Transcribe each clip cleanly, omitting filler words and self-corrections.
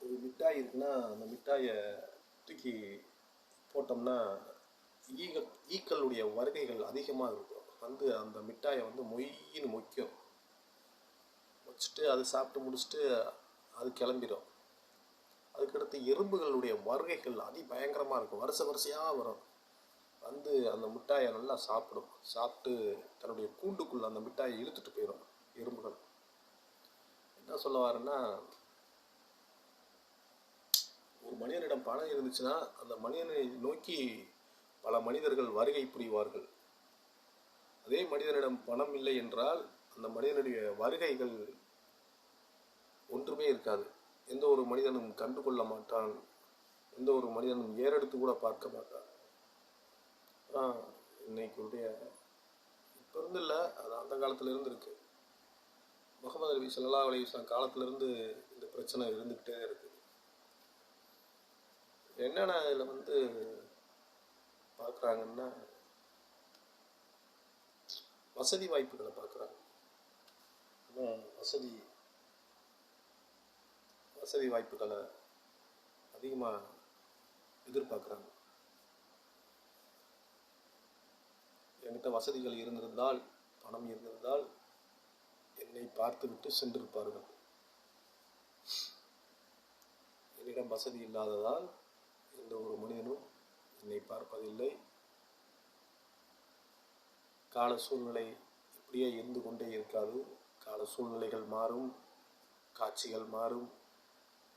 ஒரு மிட்டாய் இருக்குன்னா அந்த மிட்டாயை தூக்கி போட்டோம்னா ஈக்களுடைய வருகைகள் அதிகமாக இருக்கும். வந்து அந்த மிட்டாயை வந்து மொய்ன்னு மொய்க்கும். வச்சுட்டு அது சாப்பிட்டு முடிச்சுட்டு அது கிளம்பிடும். அதுக்கடுத்து எறும்புகளுடைய வருகைகள் பயங்கரமாக இருக்கும். வரிசையாக வரும். வந்து அந்த மிட்டாயை நல்லா சாப்பிடும். சாப்பிட்டு தன்னுடைய கூண்டுக்குள்ளே அந்த மிட்டாயை இழுத்துட்டு போயிடும் எறும்புகள். என்ன சொல்ல வரேன்னா, ஒரு மனிதனிடம் பணம் இருந்துச்சுன்னா அந்த மனிதனை நோக்கி பல மனிதர்கள் வருகை புரிவார்கள். அதே மனிதனிடம் பணம் இல்லை என்றால் அந்த மனிதனுடைய வருகைகள் ஒன்றுமே இருக்காது. எந்த ஒரு மனிதனும் கண்டு கொள்ள மாட்டான். எந்த ஒரு மனிதனும் ஏறெடுத்து கூட பார்க்க மாட்டான். இன்னைக்குடைய இப்போ இருந்து இல்லை, அது அந்த காலத்துல இருந்து இருக்கு. முகமது நபி ஸல்லல்லாஹு அலைஹி வஸல்லம் காலத்திலிருந்து இந்த பிரச்சனை இருந்துக்கிட்டே இருக்கு. என்னென்ன இதில் வந்து பார்க்குறாங்கன்னா, வசதி வாய்ப்புகளை பார்க்குறாங்க. வசதி வாய்ப்புகளை அதிகமாக எதிர்பார்க்குறாங்க. என்கிட்ட வசதிகள் இருந்திருந்தால், பணம் இருந்திருந்தால் என்னை பார்த்து விட்டு சென்றிருப்பார்கள். என்னிடம் வசதி இல்லாததால் எந்த ஒரு மனிதனும் என்னை பார்ப்பதில்லை. கால சூழ்நிலை இப்படியே இருந்து கொண்டே இருக்காது. கால சூழ்நிலைகள் மாறும், காட்சிகள் மாறும்,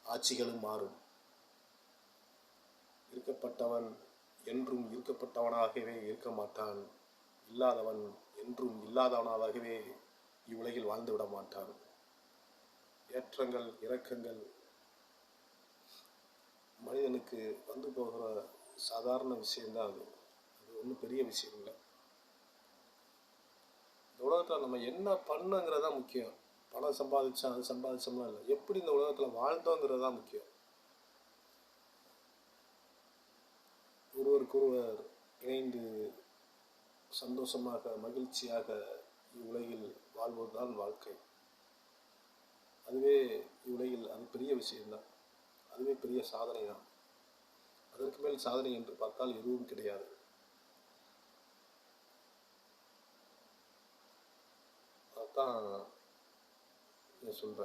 ஆட்சிகளும் மாறும். இருக்கப்பட்டவன் என்றும் இருக்கப்பட்டவனாகவே இருக்க மாட்டான். இல்லாதவன் என்றும் இல்லாதவனாகவே இவ்வுலகில் வாழ்ந்து விட மாட்டான். ஏற்றங்கள் இறக்கங்கள் மனிதனுக்கு வந்து போகிற சாதாரண விஷயம்தான். அது ஒன்றும் பெரிய விஷயம் இல்லை. இந்த உலகத்தில் நம்ம என்ன பண்ணுங்கிறதா முக்கியம். பணம் சம்பாதிச்சா அது சம்பாதிச்சோம்னா இல்லை, எப்படி இந்த உலகத்தில் வாழ்ந்தோங்கிறது தான் முக்கியம். ஒருவருக்கொருவர் இணைந்து சந்தோஷமாக மகிழ்ச்சியாக இவ்வுலகில் வாழ்வதுதான் வாழ்க்கை. அதுவே இவ்வுலகில் அது பெரிய விஷயம்தான். அதுவே பெரிய சாதனை தான். அதற்கு மேல் சாதனை என்று பார்த்தால் எதுவும் கிடையாது. அதான் சொல்கிறேன்.